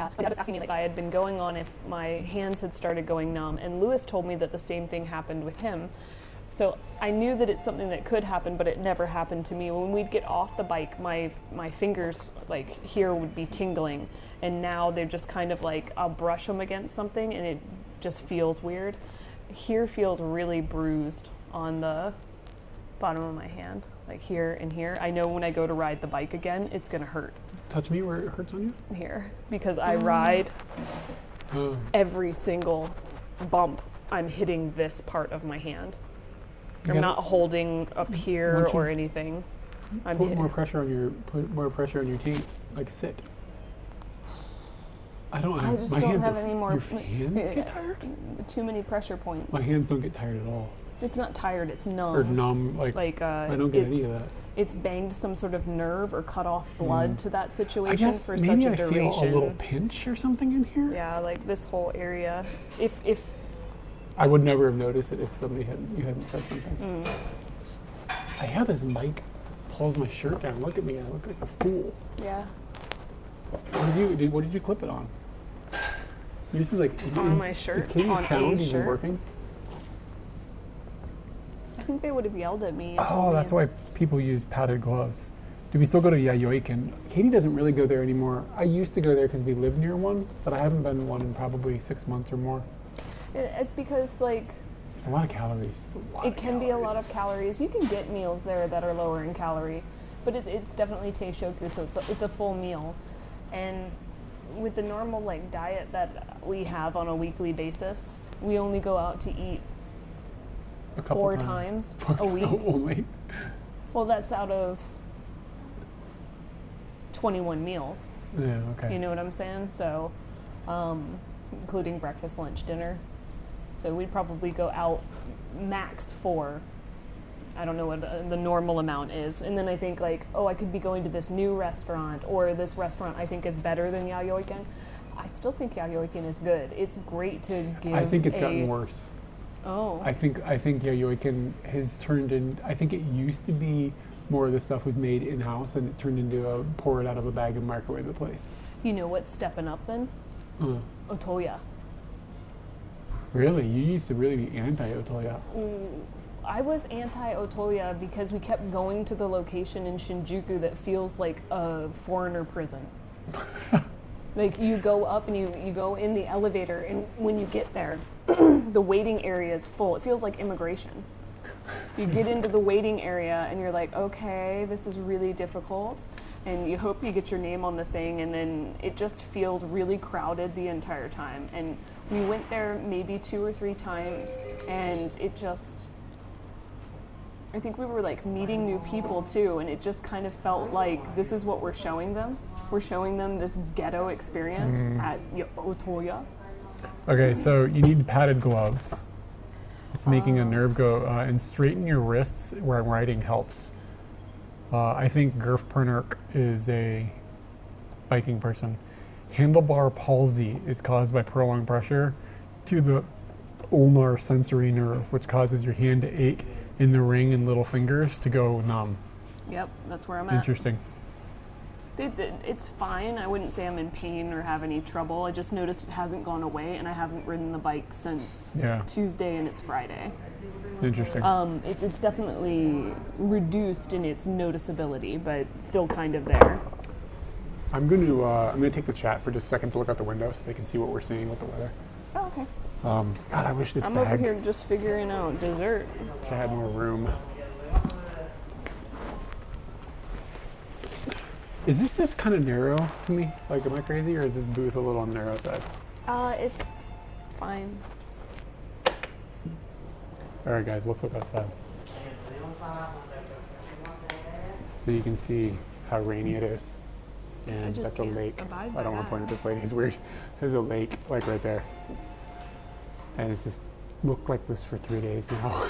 Yeah, my dad was asking me like I had been going on if my hands had started going numb, and Lewis told me that the same thing happened with him. So I knew that it's something that could happen, but it never happened to me. When we'd get off the bike, my fingers like here would be tingling, and now they're just kind of like I'll brush them against something and it just feels weird. Here feels really bruised on the bottom of my hand, like here and here. I know when I go to ride the bike again, it's gonna hurt. Touch me where it hurts on you? Here, because I ride every single bump, I'm hitting this part of my hand. I'm not holding up here or anything. Put more pressure on your teeth. Like sit. I just don't have any more. Your hands get tired? Too many pressure points. My hands don't get tired at all. It's not tired, it's numb. Or numb, I don't get any of that. It's banged some sort of nerve or cut off blood to that situation for such a maybe duration. I feel a little pinch or something in here. Yeah, like this whole area. If I would never have noticed it if you hadn't said something. I have this mic pulls my shirt down. Look at me, I look like a fool. Yeah. What did you clip it on? This is like on my shirt. Is Katie's sound even working? I think they would have yelled at me. Oh, that's why people use padded gloves. Do we still go to Yayoi? Katie doesn't really go there anymore. I used to go there because we live near one, but I haven't been to one in probably 6 months or more. It's because like it's a lot of calories. It can be a lot of calories. You can get meals there that are lower in calorie, but it's definitely teishoku, so it's a full meal. And with the normal like diet that we have on a weekly basis, we only go out to eat 4 times a week. Only. Well, that's out of 21 meals. Yeah, okay. You know what I'm saying? So, including breakfast, lunch, dinner. So we'd probably go out max 4. I don't know what the normal amount is. And then I think like, I could be going to this new restaurant, or this restaurant I think is better than Yayoi-ken. I still think Yayoi-ken is good. It's great to give. I think it's gotten worse. Oh. I think Yayoi-ken has turned in. I think it used to be more of the stuff was made in-house, and it turned into a pour it out of a bag and microwave the place. You know what's stepping up then? Otoya. Really? You used to really be anti-Otoya. I was anti-Otoya because we kept going to the location in Shinjuku that feels like a foreigner prison. Like you go up and you go in the elevator, and when you get there, the waiting area is full. It feels like immigration. You get into the waiting area and you're like, okay, this is really difficult. And you hope you get your name on the thing, and then it just feels really crowded the entire time. And we went there maybe 2 or 3 times, and it just, I think we were like meeting new people too, and it just kind of felt like this is what we're showing them. We're showing them this ghetto experience at Otoya. Okay, so you need padded gloves. It's making a nerve go, and straighten your wrists where riding helps. I think Gerf Pernerk is a biking person. Handlebar palsy is caused by prolonged pressure to the ulnar sensory nerve, which causes your hand to ache in the ring and little fingers to go numb. Yep, that's where I'm at. Interesting. It's fine. I wouldn't say I'm in pain or have any trouble. I just noticed it hasn't gone away, and I haven't ridden the bike since Tuesday, and it's Friday. Interesting. It's definitely reduced in its noticeability, but still kind of there. I'm going to take the chat for just a second to look out the window so they can see what we're seeing with the weather. Oh, okay. God, I wish this I'm bag... over here just figuring out dessert. Wish I had more room. Is this just kind of narrow to me? Like, am I crazy, or is this booth a little on the narrow side? It's fine. All right, guys, let's look outside. So you can see how rainy it is. And that's a lake. I don't want to point at this lady. It's weird. There's a lake, like right there. And it's just looked like this for 3 days now,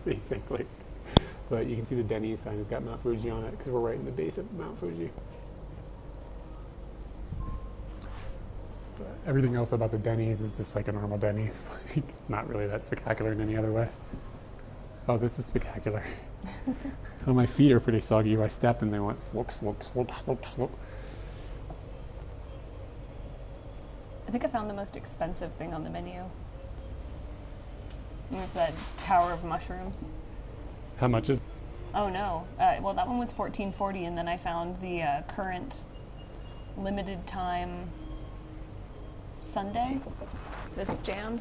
basically. But you can see the Denny's sign has got Mount Fuji on it because we're right in the base of Mount Fuji. But everything else about the Denny's is just like a normal Denny's. Like, not really that spectacular in any other way. Oh, this is spectacular. Oh, my feet are pretty soggy. I stepped and they went slope, slope, slope, slope, slope. I think I found the most expensive thing on the menu. And it's that tower of mushrooms. How much is? Oh no. Well, that one was $14.40, and then I found the current limited time sundae. This jam.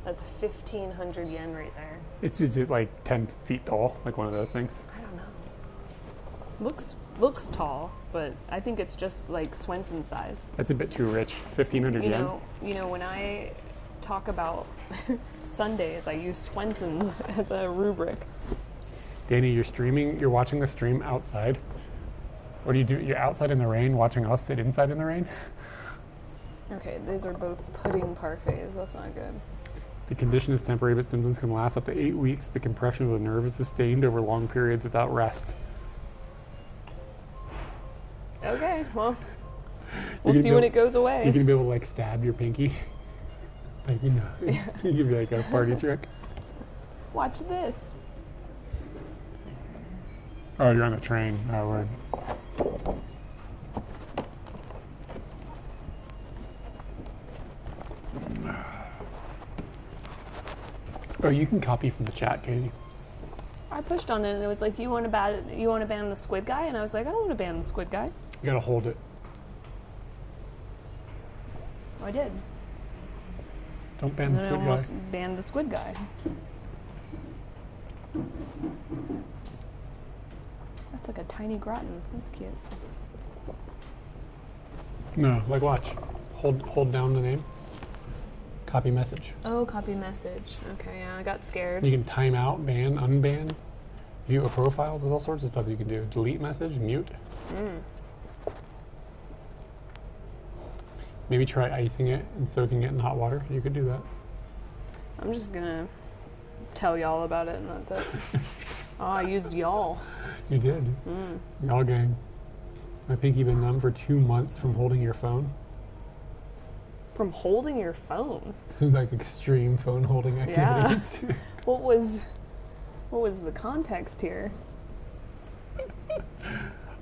That's 1,500 yen right there. Is it like 10 feet tall, like one of those things? I don't know. Looks tall, but I think it's just like Swenson size. That's a bit too rich. 1,500 yen. You know, when I talk about Sundays, I use Swenson's as a rubric. Danny, you're watching the stream outside. What do you do? You're outside in the rain watching us sit inside in the rain? Okay, these are both pudding parfaits. That's not good. The condition is temporary, but symptoms can last up to 8 weeks. The compression of the nerve is sustained over long periods without rest. Okay, well, we'll see when it goes away. You're gonna be able to like stab your pinky. Like, you know, Yeah. you could be like a party trick. Watch this. Oh, you're on the train. Oh, word. Oh, you can copy from the chat, Katie. I pushed on it and it was like, you want to ban the squid guy? And I was like, I don't want to ban the squid guy. You gotta hold it. I did. Don't ban And the then I squid guy. almost banned the squid guy. That's like a tiny gratin. That's cute. No, like watch. Hold down the name. Copy message. Oh, copy message. Okay, yeah, I got scared. You can time out, ban, unban, view a profile. There's all sorts of stuff you can do. Delete message, mute. Maybe try icing it and soaking it in hot water. You could do that. I'm just gonna tell y'all about it and that's it. Oh, I used y'all. You did. Y'all gang. My pinky been numb for 2 months from holding your phone. From holding your phone. Seems like extreme phone holding activities. Yeah. What was the context here?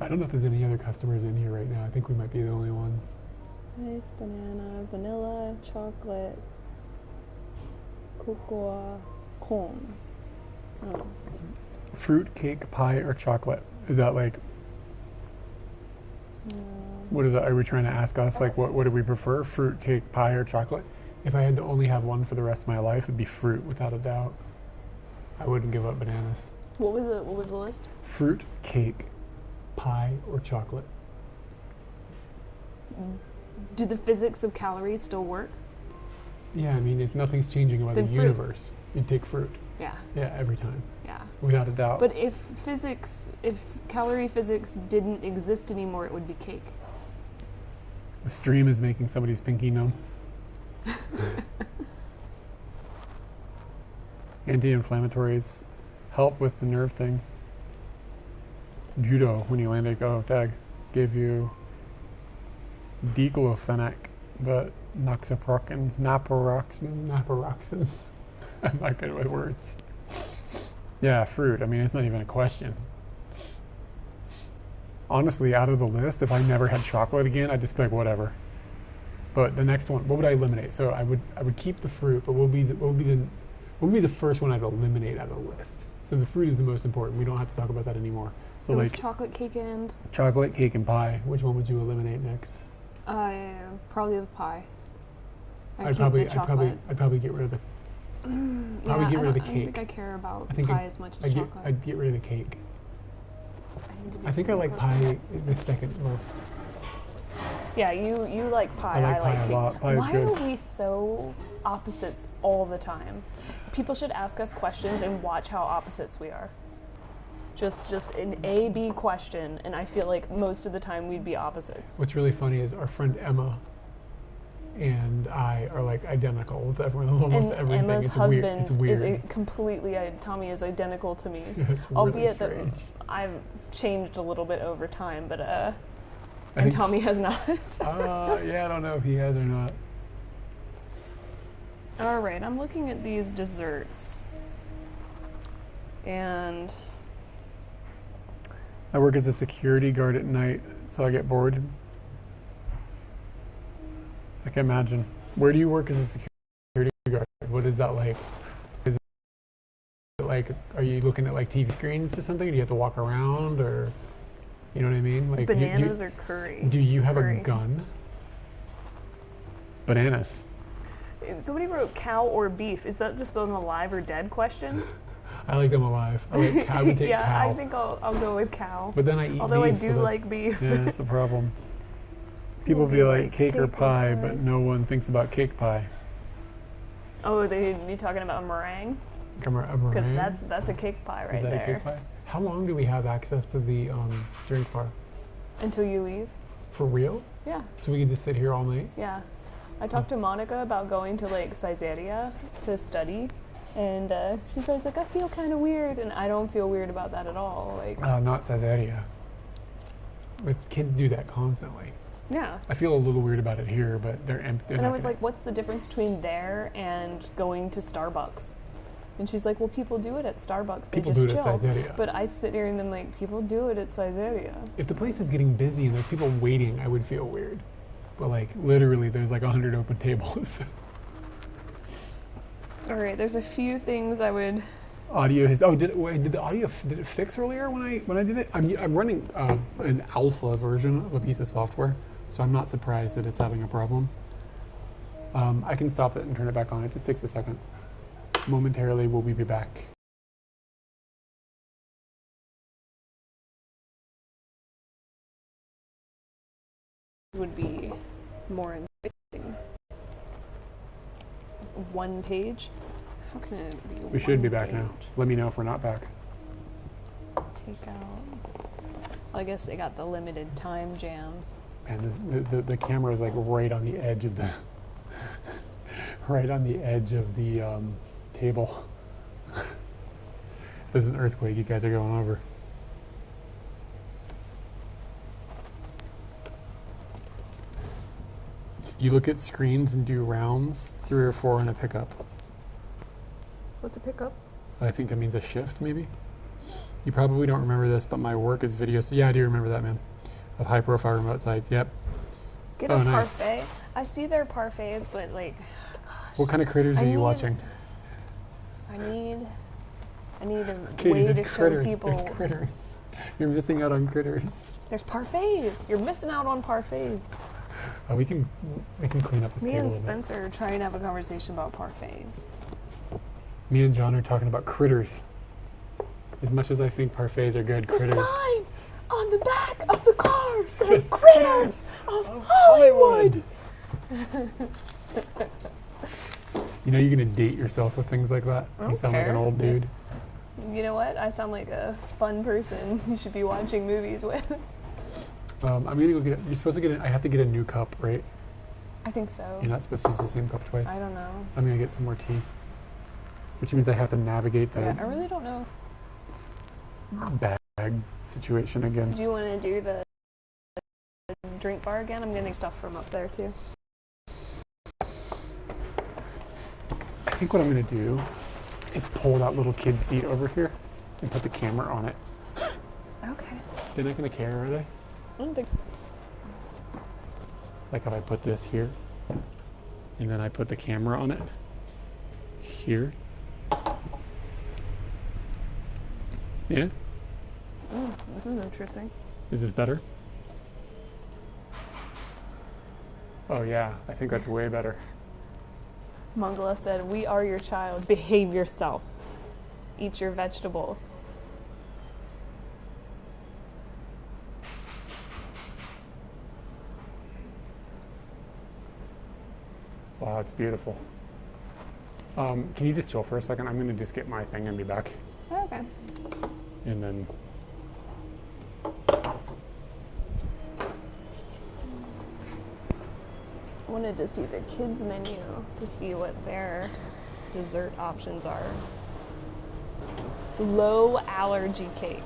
I don't know if there's any other customers in here right now. I think we might be the only ones. Ice, banana, vanilla, chocolate, cocoa, corn. Oh. Fruit, cake, pie, or chocolate? Is that like... What is that? Are we trying to ask us, like, what do we prefer? Fruit, cake, pie, or chocolate? If I had to only have one for the rest of my life, it'd be fruit, without a doubt. I wouldn't give up bananas. What was the list? Fruit, cake, pie, or chocolate. Do the physics of calories still work? Yeah, I mean, nothing's changing about the Then fruit. universe. You'd take fruit. Yeah. Yeah, every time. Yeah. Without a doubt. But if calorie physics didn't exist anymore, it would be cake. The stream is making somebody's pinky numb. Anti-inflammatories help with the nerve thing. Judo, when you landed, tag, gave you diclofenac, but naproxen. I'm not good with words. Yeah, fruit. I mean, it's not even a question. Honestly, out of the list, if I never had chocolate again, I'd just be like, whatever. But the next one, what would I eliminate? So I would keep the fruit, but what would be the first one I'd eliminate out of the list? So the fruit is the most important. We don't have to talk about that anymore. So It was like chocolate cake and chocolate, cake, and pie. Which one would you eliminate next? probably the pie. I'd probably get rid of the probably get rid of the I cake. don't think I care about I think pie as much as chocolate. I'd get rid of the cake. need to be I think I so like close to pie the second most. Yeah, you like pie. I like pie cake. a lot. Pie is Why good. are we so opposites all the time? People should ask us questions and watch how opposites we are. Just an A-B question, and I feel like most of the time we'd be opposites. What's really funny is our friend Emma and I are like identical with everyone, almost And everything. Emma's It's husband weird. is completely, Tommy is identical to me. It's really Albeit that strange. I've changed a little bit over time, but I and think- Tommy has not. Yeah, I don't know if he has or not. All right, I'm looking at these desserts, and I work as a security guard at night, so I get bored. I can imagine. Where do you work as a security guard? What is that like? Is it like, are you looking at like TV screens or something? Do you have to walk around, or you know what I mean? Like Bananas or curry? Do you have Curry. a gun? Bananas. Somebody wrote cow or beef. Is that just an alive or dead question? I like them alive. I like cow. I would take Yeah, cow. I think I'll go with cow. But then I eat Although beef. I do so like beef. Yeah, that's a problem. People be like cake or pie, but no one thinks about cake pie. Oh, you talking about meringue? A meringue? Because that's a cake pie right Is that there. a cake pie? How long do we have access to the drink bar? Until you leave? For real? Yeah. So we can just sit here all night? Yeah. I talked to Monica about going to like Caesarea to study, and she says like I feel kind of weird, and I don't feel weird about that at all. Like Not Caesarea. But kids do that constantly. yeah. I feel a little weird about it here, but they're empty. And I was like, what's the difference between there and going to Starbucks? And she's like, well, people do it at Starbucks. They People just do it at chill. Caesarea. But I sit here and I'm like, people do it at Caesarea. If the place is getting busy and there's people waiting, I would feel weird. But like literally, there's like 100 open tables. All right, there's a few things I would. Audio has. Oh, did the audio did it fix earlier when I did it? I'm running an alpha version of a piece of software, so I'm not surprised that it's having a problem. I can stop it and turn it back on. It just takes a second. Momentarily, we'll be back. Would be more interesting. It's one page. How can it be? We should be one back now. page? Let me know if we're not back. Take out. Well, I guess they got the limited time jams. And the camera is like right on the edge of the right on the edge of the table. If there's an earthquake, you guys are going over. You look at screens and do rounds, 3 or 4 in a pickup. What's a pickup? I think that means a shift, maybe. You probably don't remember this, but my work is video. So yeah, I do remember that, man. Of high-profile remote sites. Yep. Get Oh, a nice. parfait. I see their parfaits, but like, gosh. What kind of critters are you watching? I need a Katie, way there's to critters. show people. There's critters. You're missing out on critters. There's parfaits. You're missing out on parfaits. We can clean up this Me table a and little bit. Spencer are trying to have a conversation about parfaits. Me and John are talking about critters. As much as I think parfaits are good, The critters. sign on the back of the car said "Critters of Hollywood." You know you're gonna date yourself with things like that. I You don't sound like an care. old dude. You know what? I sound like a fun person you should be watching movies with. I'm gonna go get. You're supposed to get. I have to get a new cup, right? I think so. You're not supposed to use the same cup twice. I don't know. I'm gonna get some more tea, which means I have to navigate the Yeah, I really don't know. bag situation again. Do you want to do the drink bar again? I'm getting stuff from up there too. I think what I'm gonna do is pull that little kid seat over here and put the camera on it. Okay. They're not gonna care, are they? I don't think. Like if I put this here, and then I put the camera on it here. Yeah? This is interesting. Is this better? Oh yeah, I think that's way better. Mongala said, "We are your child. Behave yourself. Eat your vegetables." Wow, it's beautiful. Can you just chill for a second? I'm gonna just get my thing and be back. Okay. And then Wanted to see the kids menu to see what their dessert options are. Low allergy cake.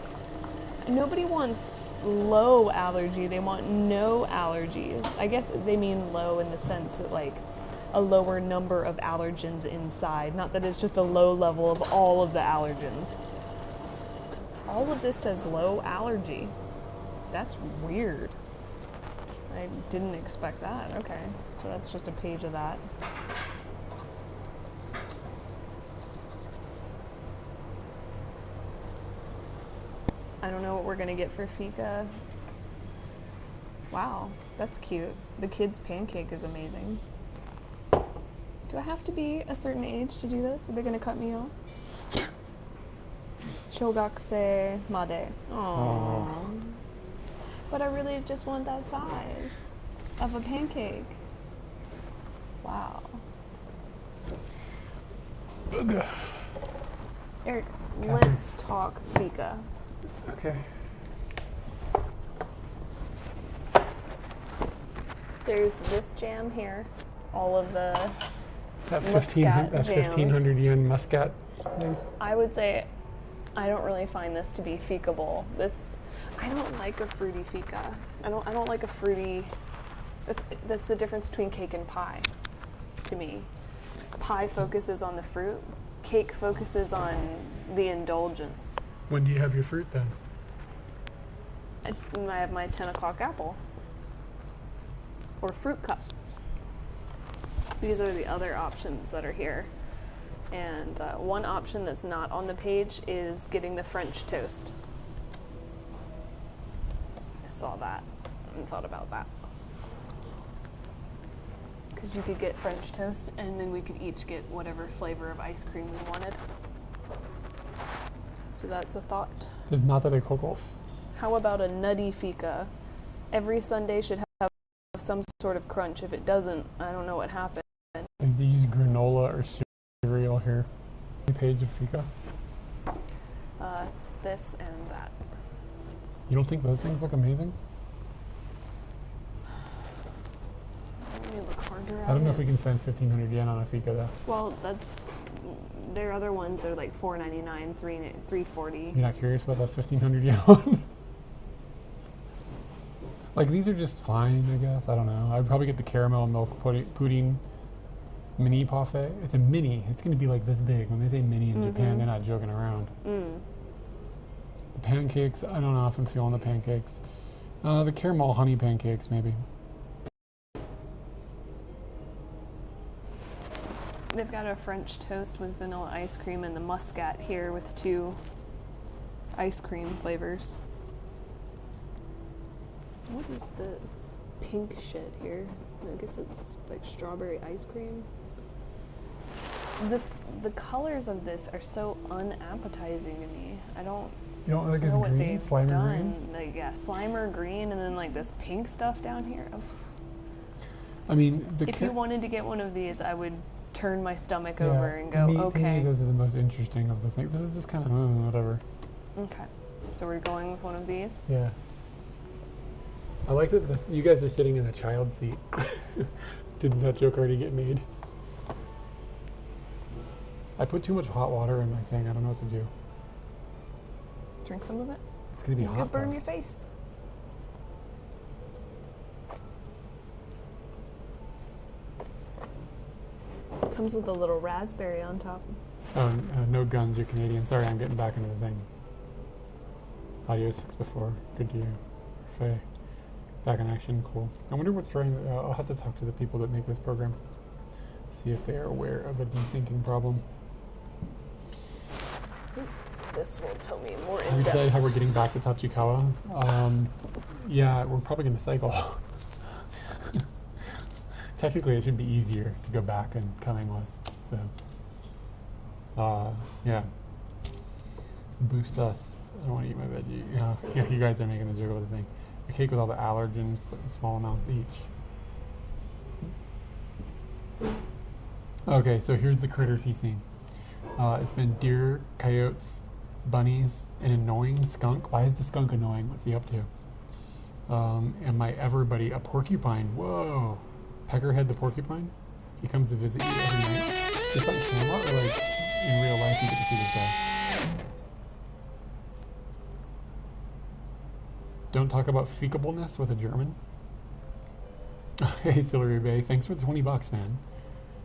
Nobody wants low allergy, they want no allergies. I guess they mean low in the sense that like a lower number of allergens inside, not that it's just a low level of all of the allergens. All of this says low allergy. That's weird. I didn't expect that. Okay, so that's just a page of that. I don't know what we're gonna get for fika. Wow, that's cute. The kids' pancake is amazing. Do I have to be a certain age to do this? Are they gonna cut me off? Shogakuse made. Aww. But I really just want that size of a pancake. Wow. Eric, let's talk fika. Okay. There's this jam here. All of the That Muscat 1500 yen muscat thing. I would say I don't really find this to be fika-able. I don't like a fruity fika. I don't like a fruity. That's the difference between cake and pie to me. Pie focuses on the fruit. Cake focuses on the indulgence. When do you have your fruit then? I have my 10 o'clock apple or fruit cup. These are the other options that are here. And one option that's not on the page is getting the French toast. I saw that and thought about that. Because you could get French toast and then we could each get whatever flavor of ice cream we wanted. So that's a thought. There's not that a cocoa. How about a nutty fika? Every Sunday should have some sort of crunch. If it doesn't, I don't know what happened. If they use granola or cereal here. Page of fika. This and that. You don't think those things look amazing? Let me look harder at I don't know it. if we can spend 1500 yen on a fika though. Well, there are other ones that are like $4.99, $3.40. You're not curious about that 1500 yen one? Like these are just fine, I guess. I don't know. I'd probably get the caramel milk pudding mini parfait. It's a mini. It's going to be like this big. When they say mini in Japan, they're not joking around. The pancakes, I don't know if I'm feeling the pancakes. The caramel honey pancakes, maybe. They've got a French toast with vanilla ice cream and the muscat here with 2 ice cream flavors. What is this pink shit here? I guess it's like strawberry ice cream. The colors of this are so unappetizing to me. I don't You don't like it's know what green? they've Slime done. green? Like, yeah, slimer green and then like this pink stuff down here. Ugh. I mean, If you wanted to get one of these, I would turn my stomach yeah, over and go, to me, okay. those are the most interesting of the things. This is just kind of whatever. Okay. So we're going with one of these? Yeah. I like that you guys are sitting in a child seat. Didn't that joke already get made? I put too much hot water in my thing. I don't know what to do. Drink some of it? It's going to be You hot. could burn though. your face. Comes with a little raspberry on top. No guns, you're Canadian. Sorry, I'm getting back into the thing. Audio's fixed before. Good to you. Faye. Back in action, cool. I wonder what's wrong. I'll have to talk to the people that make this program. See if they are aware of a desyncing problem. This will tell me more Have in you decided depth. how we're getting back to Tachikawa? Yeah, we're probably going to cycle. Technically, it should be easier to go back than coming was. So, yeah. Boost us. I don't want to eat my veggie. Yeah, you guys are making a joke about the thing. A cake with all the allergens, but in small amounts each. Okay, so here's the critters he's seen. It's been deer, coyotes, bunnies, an annoying skunk. Why is the skunk annoying? What's he up to? And my everybody, a porcupine. Whoa. Peckerhead the porcupine? He comes to visit you every night. Just on camera or like in real life you get to see this guy? Don't talk about feasibleness with a German. Hey, Celery Bay, thanks for the $20, man.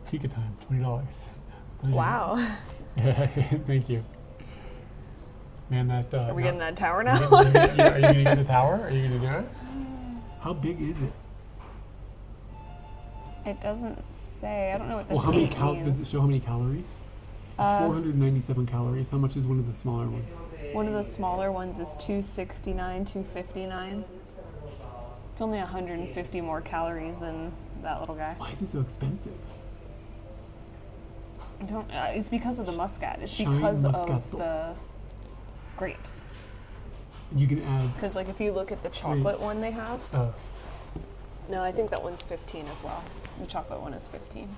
Fika time, $20. Wow. Yeah, thank you. Man, that. Are we getting that tower now? Are you going to get the tower? Are you going to do it? How big is it? It doesn't say. I don't know what this Well, how many means. does it show how many calories? It's 497 calories. How much is one of the smaller ones? One of the smaller ones is 269, 259. It's only 150 more calories than that little guy. Why is it so expensive? I don't. It's because of the muscat. It's Shine because of Moscato. the grapes. You can add. Because like if you look at the chocolate one they have, no, I think that one's 15 as well. The chocolate one is 15.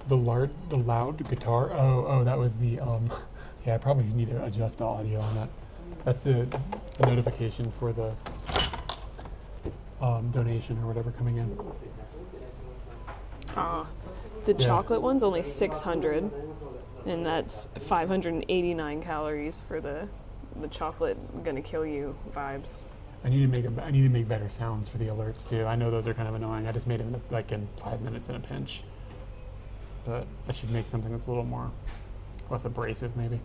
The loud guitar. Oh, that was the. Yeah, I probably need to adjust the audio on that. That's the notification for the donation or whatever coming in. The chocolate one's only 600, and that's 589 calories for the chocolate gonna kill you vibes. I need to make better sounds for the alerts too. I know those are kind of annoying. I just made them like in 5 minutes in a pinch. But I should make something that's a little more less abrasive maybe.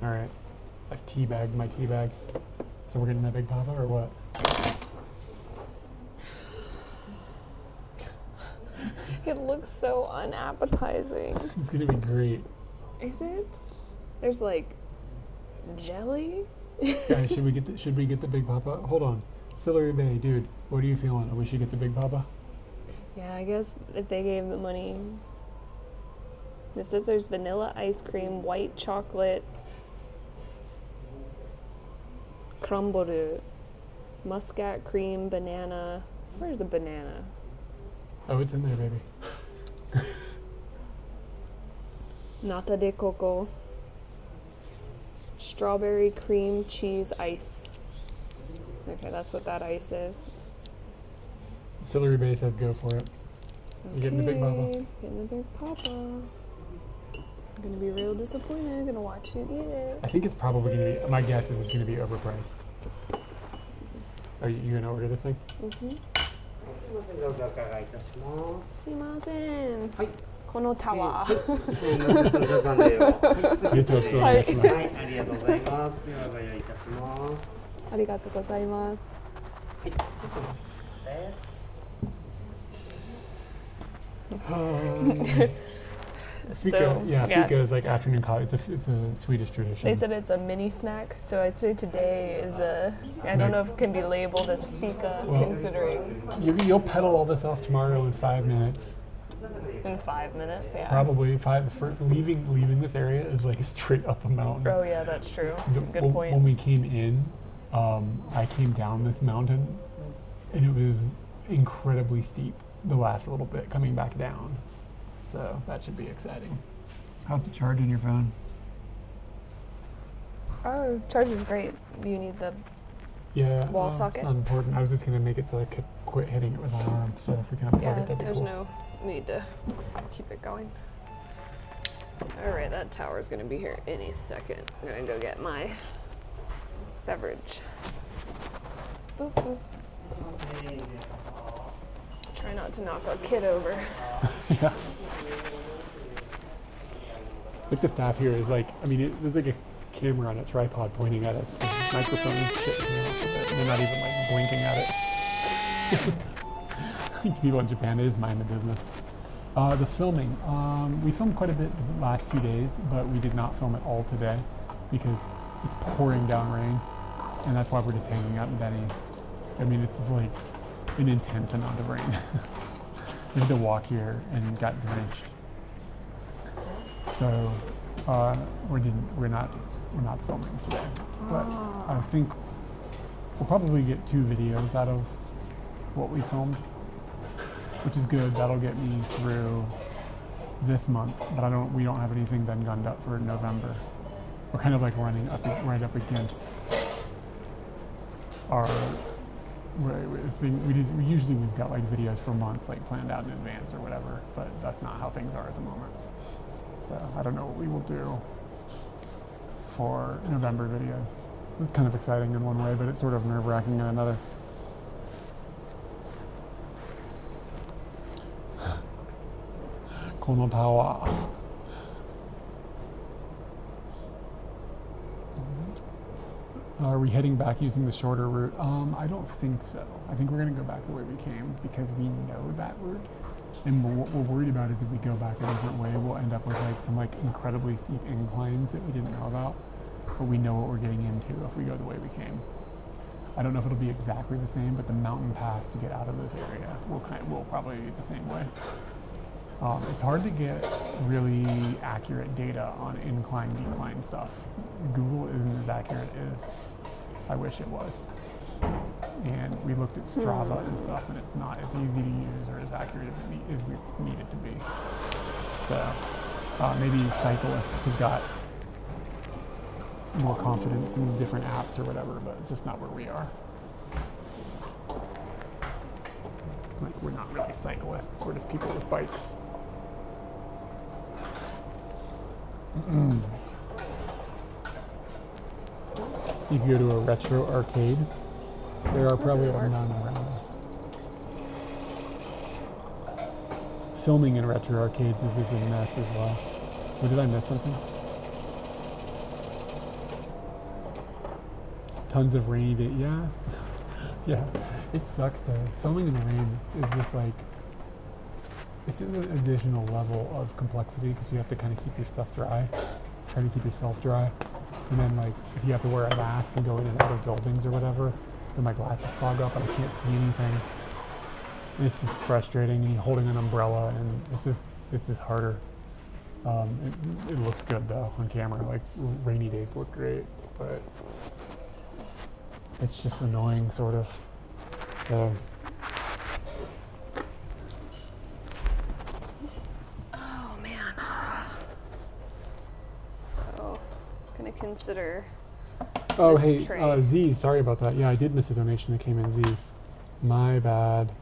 All right, I've teabagged my tea bags. So we're getting that Big Papa or what? It looks so unappetizing. It's gonna be great. Is it? There's like jelly. Guys, should we get the Big Papa? Hold on, Celery Bay, dude. What are you feeling? We should get the Big Papa. Yeah, I guess if they gave the money. This says there's vanilla ice cream, white chocolate, crumble, muscat cream, banana. Where's the banana? Oh, it's in there, baby. Nata de coco. Strawberry cream cheese ice. Okay, that's what that ice is. Celery Bay says go for it. You getting the Big Papa? Getting the Big Papa. I'm gonna be real disappointed. I'm gonna watch you eat it. I think it's probably gonna be, my guess is it's gonna be overpriced. Are you gonna order this thing? Mm-hmm. どうぞお伺いいたします。すいません。はい。このタワー。皆さんでは。はい、一つお願いします。はい、ありがとうございます。ではご用意いたします。ありがとうございます。はい、少々お待ちください。Fika, fika is like afternoon coffee. It's a Swedish tradition. They said it's a mini snack, so I'd say today is a. I don't know if it can be labeled as fika, considering. You'll pedal all this off tomorrow in 5 minutes. In 5 minutes, yeah. Probably five. Leaving this area is like straight up a mountain. Oh yeah, that's true. Good point. When we came in, I came down this mountain, and it was incredibly steep. The last little bit coming back down. So that should be exciting. How's the charge on your phone? Oh, charge is great. Do you need the wall socket? It's not important. I was just going to make it so I could quit hitting it with my arm. So if we can unplug it, that'd be there's cool. no need to keep it going. All right, that tower's going to be here any second. I'm going to go get my beverage. Boop, boop. Try not to knock our kid over. Yeah. Like the staff here is like, I mean, there's like a camera on a tripod pointing at us, microphone and shit coming off of it, and they're not even like blinking at it. I think people in Japan, they just mind the business. The filming, we filmed quite a bit the last 2 days, but we did not film it all today because it's pouring down rain, and that's why we're just hanging out in Denny's. I mean, it's just like an intense amount of rain. We had to walk here and got drenched. So we're not filming today. But I think we'll probably get 2 videos out of what we filmed, which is good. That'll get me through this month. But we don't have anything then gunned up for November. We're kind of like running up against our we've got like videos for months like planned out in advance or whatever, but that's not how things are at the moment. So I don't know what we will do for November videos. It's kind of exciting in one way, but it's sort of nerve-wracking in another. Konotawa. Are we heading back using the shorter route? I don't think so. I think we're going to go back the way we came because we know that route. And what we're worried about is if we go back a different way, we'll end up with like some like incredibly steep inclines that we didn't know about. But we know what we're getting into if we go the way we came. I don't know if it'll be exactly the same, but the mountain pass to get out of this area will probably be the same way. It's hard to get really accurate data on incline, decline stuff. Google isn't as accurate as I wish it was. And we looked at Strava and stuff, and it's not as easy to use or as accurate as we need it to be. So maybe cyclists have got more confidence in different apps or whatever, but it's just not where we are. Like, we're not really cyclists, we're just people with bikes. You can go to a retro arcade. There are probably none around us. Filming in retro arcades is a mess as well. Or did I miss something? Tons of rainy days. Yeah. Yeah. It sucks though. Filming in the rain is just like, it's an additional level of complexity because you have to kind of keep your stuff dry. Try to keep yourself dry. And then like, if you have to wear a mask and go in and out of buildings or whatever, then my glasses fog up and I can't see anything. And it's just frustrating, and you're holding an umbrella, and it's just harder. It looks good though on camera. Like, rainy days look great, but it's just annoying, sort of. So. Oh man. So, gonna consider. Oh this hey, tray. Z's. Sorry about that. Yeah, I did miss a donation that came in. Z's. My bad.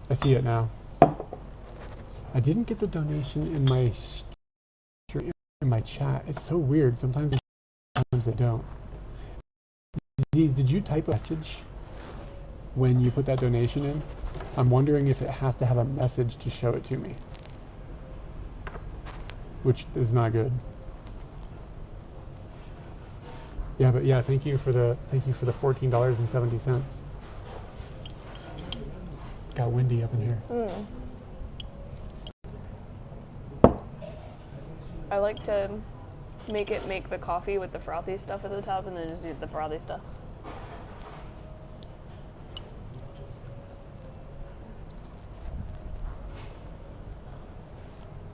I see it now. I didn't get the donation in my chat. It's so weird. Sometimes I don't. Z's, did you type a message when you put that donation in? I'm wondering if it has to have a message to show it to me, which is not good. Yeah, but yeah, thank you for the $14.70. Got windy up in here. I like to make the coffee with the frothy stuff at the top and then just eat the frothy stuff.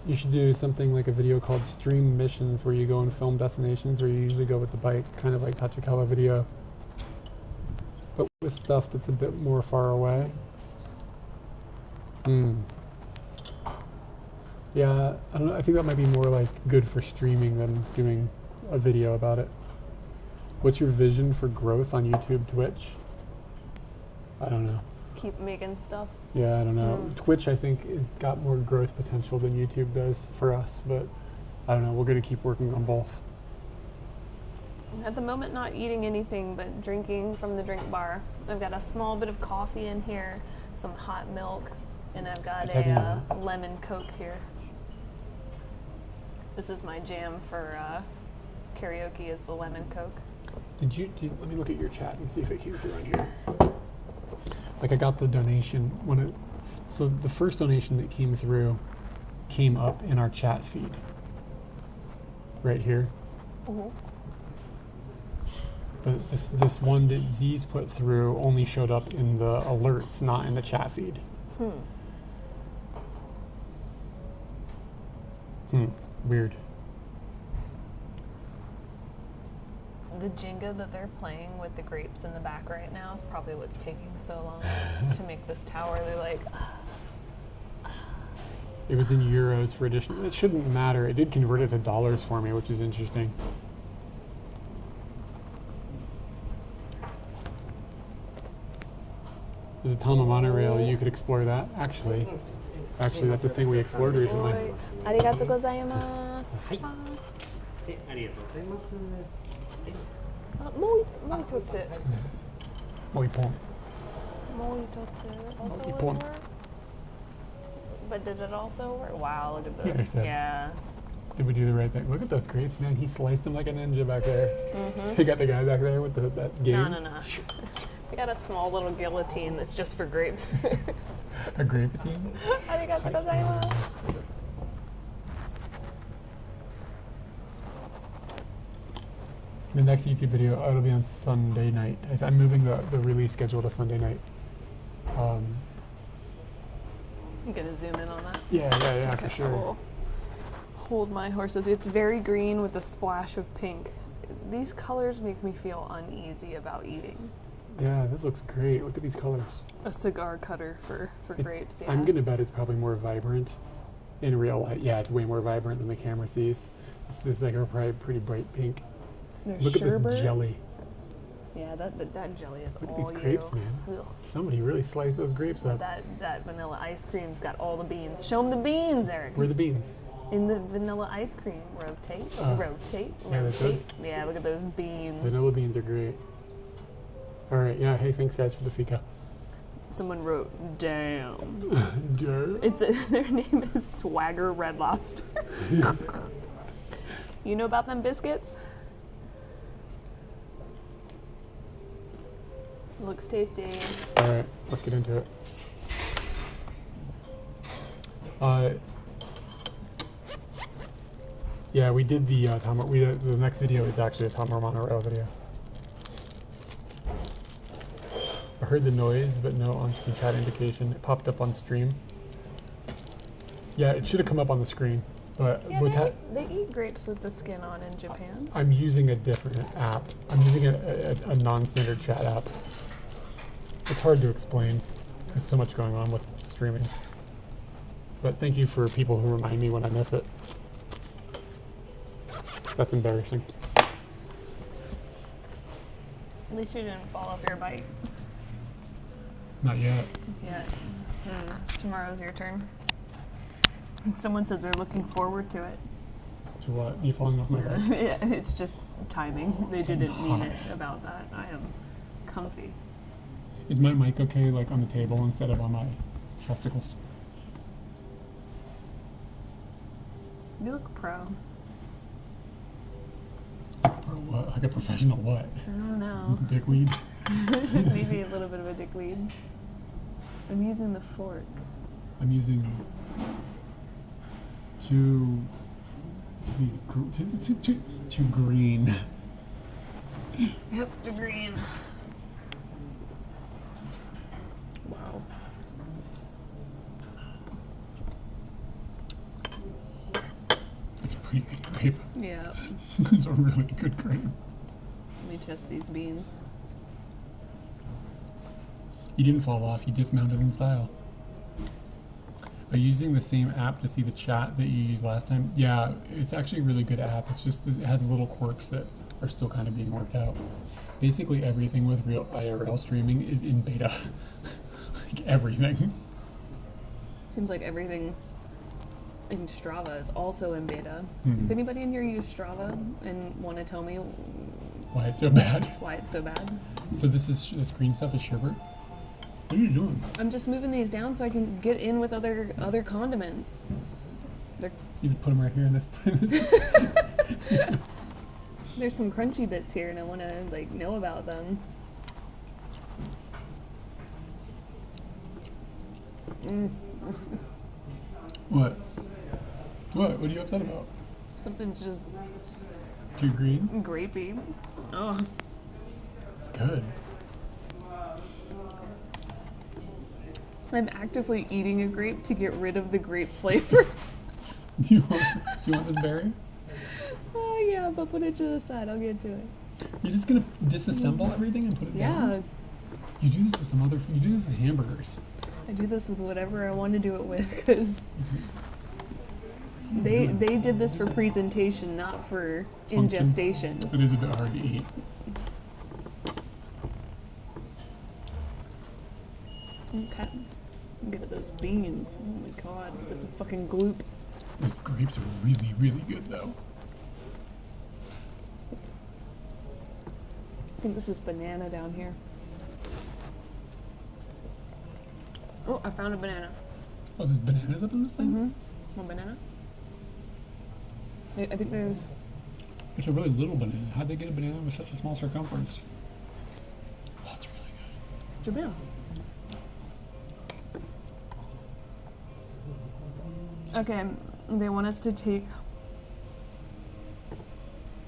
You should do something like a video called Stream Missions, where you go and film destinations, or you usually go with the bike, kind of like Tachikawa video, but with stuff that's a bit more far away. Yeah, I don't know. I think that might be more like good for streaming than doing a video about it. What's your vision for growth on YouTube, Twitch? I don't know. Keep making stuff. Yeah, I don't know. Twitch, I think, has got more growth potential than YouTube does for us, but I don't know. We're going to keep working on both. At the moment, not eating anything, but drinking from the drink bar. I've got a small bit of coffee in here, some hot milk, and I've got a lemon Coke here. This is my jam for karaoke, is the lemon Coke. Let me look at your chat and see if it came through on here. Like, I got the donation so the first donation that came through came up in our chat feed right here. But this one that Z's put through only showed up in the alerts, not in the chat feed. Weird. The Jenga that they're playing with the grapes in the back right now is probably what's taking so long to make this tower. They're like, It was in euros for additional. It shouldn't matter. It did convert it to dollars for me, which is interesting. There's a Tama monorail. You could explore that. Actually, that's a thing we explored recently. Arigatou gozaimasu. ありがとうございます。もう一つ。もう一本。もう一つ also Mo would ipon. work? But did it also work? Wow, look at There's this. that. Yeah. Did we do the right thing? Look at those grapes, man. He sliced them like a ninja back there. He got the guy back there with that game. No. We got a small little guillotine that's just for grapes. A grapetine? Arigatou gozaimasu. The next YouTube video, it'll be on Sunday night. I'm moving the release schedule to Sunday night. I'm gonna zoom in on that. Yeah, for sure. Cool. Hold my horses. It's very green with a splash of pink. These colors make me feel uneasy about eating. Yeah, this looks great. Look at these colors. A cigar cutter for grapes, yeah. I'm gonna bet it's probably more vibrant in real life. Yeah, it's way more vibrant than the camera sees. It's like a probably pretty bright pink. There's Look sherbet. at this jelly. Yeah, that jelly is Look all at these grapes, you. man. Ugh. Somebody really sliced those grapes up. That vanilla ice cream's got all the beans. Show them the beans, Eric. Where are the beans? In the vanilla ice cream. Rotate, rotate, yeah, that rotate. does. Yeah, look at those beans. Vanilla beans are great. All right, yeah. Hey, thanks guys for the fika. Someone wrote, damn. Joe. Their name is Swagger Red Lobster. You know about them biscuits? Looks tasty. All right, let's get into it. Yeah, we did the the next video is actually a Tom Romano video. I heard the noise, but no on-screen chat indication. It popped up on stream. Yeah, it should have come up on the screen, but Yeah, they eat grapes with the skin on in Japan. I'm using a different app. I'm using a non-standard chat app. It's hard to explain. There's so much going on with streaming. But thank you for people who remind me when I miss it. That's embarrassing. At least you didn't fall off your bike. Not yet. Yeah. Tomorrow's your turn. Someone says they're looking forward to it. To what? You falling off my bike? Yeah, it's just timing. They didn't mean it about that. I am comfy. Is my mic okay, like on the table instead of on my chesticles? You look pro. Or what? Like a professional what? I don't know. Dickweed? Maybe a little bit of a dickweed. I'm using the fork. I'm using two green. Yep, the green. Wow. That's a pretty good grape. Yeah. That's a really good grape. Let me test these beans. You didn't fall off, you dismounted in style. Are you using the same app to see the chat that you used last time? Yeah, it's actually a really good app. It's just, it has little quirks that are still kind of being worked out. Basically everything with real IRL streaming is in beta. Like everything. Seems like everything in Strava is also in beta. Hmm. Does anybody in here use Strava and want to tell me Why it's so bad. why it's so bad? So this green stuff is sherbet? What are you doing? I'm just moving these down so I can get in with other condiments. They're, You just put them right here in this. there's some crunchy bits here, and I want to like know about them. What? What? What are you upset about? Something's just Too green? grapey. Oh, It's good. I'm actively eating a grape to get rid of the grape flavor. Do you want this berry? Oh yeah, but put it to the side. I'll get to it. You're just gonna disassemble everything and put it down? Yeah, You do this with some other food. You do this with hamburgers. I do this with whatever I want to do it with because they did this for presentation, not for Function. ingestation. It is a bit hard to eat. Okay. Look at those beans. Oh my god, that's a fucking gloop. Those grapes are really, really good though. I think this is banana down here. Oh, I found a banana. Oh, there's bananas up in this thing? One banana. I think there's. It's a really little banana. How'd they get a banana with such a small circumference? That's really good. Japan. Okay, they want us to take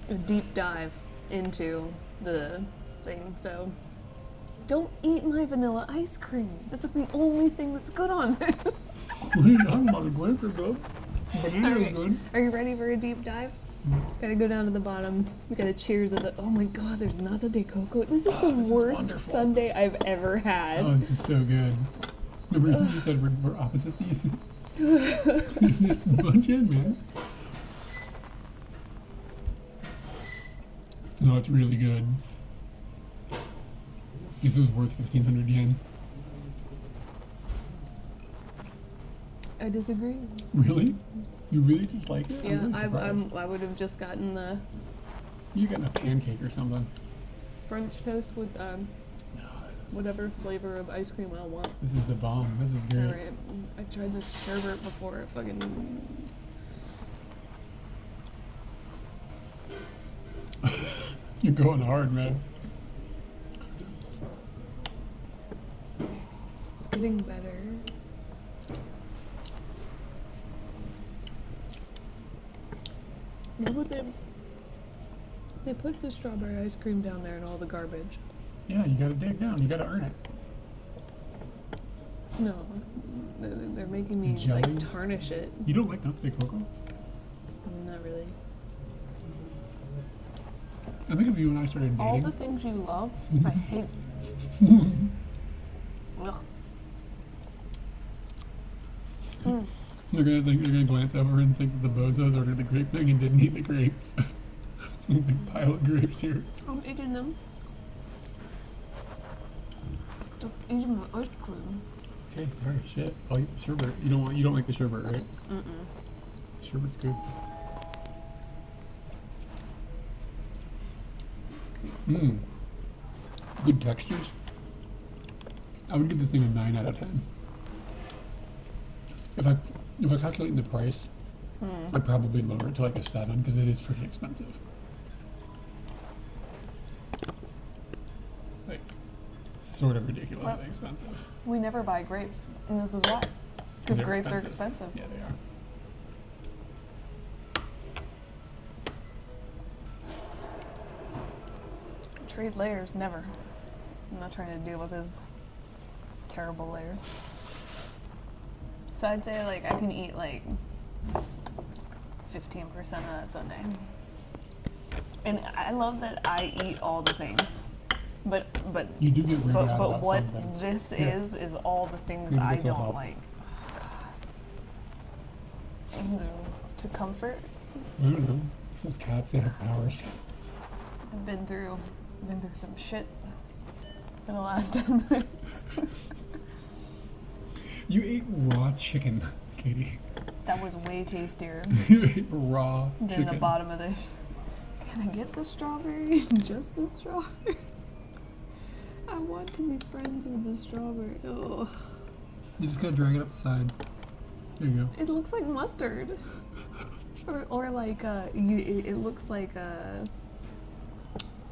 a deep dive into the thing, so don't eat my vanilla ice cream. That's like the only thing that's good on this. What are you talking about? The grapes are good. Banana is good. Are you ready for a deep dive? Gotta go down to the bottom. We gotta cheers at the. Oh my god, there's nata de coco. This is the This is worst wonderful. sundae I've ever had. Oh, this is so good. Remember you said we're opposites? Just bunch in, man. No, it's really good. This was worth 1,500 yen. I disagree. Really? You really just like it? Yeah, I'm really surprised. I would have just gotten the You got a pancake or something. French toast with No, this is, whatever flavor of ice cream I want. This is the bomb. This is great. Alright, I tried this sherbet before. It fucking. You're going hard, man. It's getting better. No, but they put the strawberry ice cream down there and all the garbage. Yeah, you gotta dig down. You gotta earn it. No, they're making me Jelly? like tarnish it. You don't like nata de coco? Not really. I think if you and I started All dating, the things you love, I hate. Ugh. they're gonna glance over and think that the bozos ordered the grape thing and didn't eat the grapes. Big pile of grapes here. I'm eating them. Stop eating my ice cream. Okay, sorry, shit. I'll eat the sherbet. You don't like the sherbet, right? Mm-mm. Sherbet's good. Mmm. Good textures. I would give this thing a 9 out of 10. If I calculate the price, I'd probably lower it to like a 7 because it is pretty expensive. Like, sort of ridiculously expensive. We never buy grapes, and this is why. Because They're grapes are expensive. Yeah, they are. Trade layers, never. I'm not trying to deal with his terrible layers. So I'd say like I can eat like 15% of that sundae. And I love that I eat all the things. But You do get weirded out but about what some things. this Yeah. is all the things Maybe I this will don't help. like. And to comfort, I don't know. This is cats. They have powers. I've been through some shit in the last 10 minutes. You ate raw chicken, Katie. That was way tastier You ate raw than chicken. the bottom of this. Can I get the strawberry? Just the strawberry? I want to be friends with the strawberry. Ugh. You just gotta drag it up the side. There you go. It looks like mustard. Or like, it looks like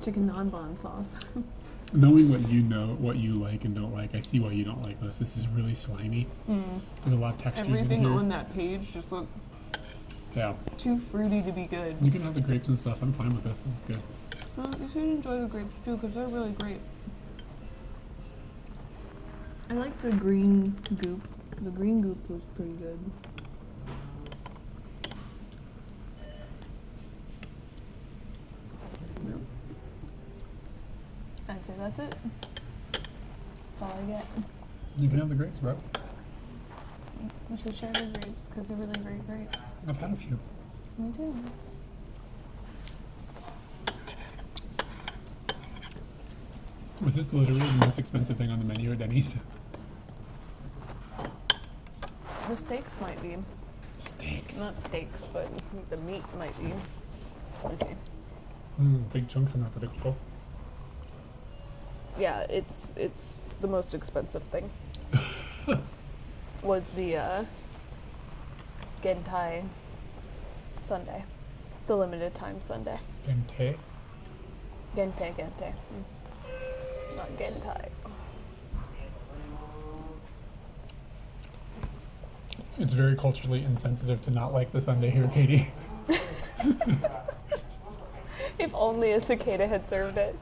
chicken nanban sauce. Knowing what you know, what you like and don't like, I see why you don't like this. This is really slimy. There's a lot of textures Everything in here. on that page just looked Yeah. too fruity to be good. You can have the grapes and stuff. I'm fine with this. This is good. Well, you should enjoy the grapes too, because they're really great. I like the green goop. The green goop was pretty good. I'd say that's it. That's all I get. You can have the grapes, bro. We should share the grapes, because they're really great grapes. I've had a few. Me too. Was this literally the most expensive thing on the menu at Denny's? The steaks might be. Steaks. Not steaks, but the meat might be. Let me see. Big chunks of nata de coco. Yeah, it's the most expensive thing. Was the Gentai Sunday. The limited time Sunday. Gente. Gente. Not Gentai. It's very culturally insensitive to not like the Sunday here, Katie. If only a cicada had served it.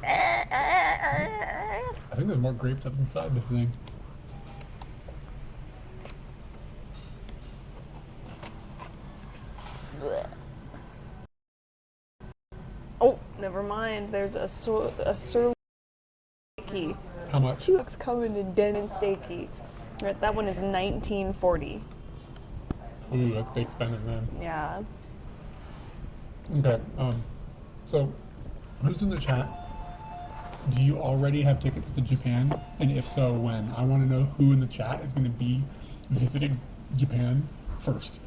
I think there's more grapes up inside this thing. Oh, never mind. There's a sirloin steaky. How much? Looks coming in Denon steaky. Right, that one is $19.40. Ooh, that's big spending then. Yeah. Okay. So, who's in the chat? Do you already have tickets to Japan? And if so, when? I want to know who in the chat is going to be visiting Japan first.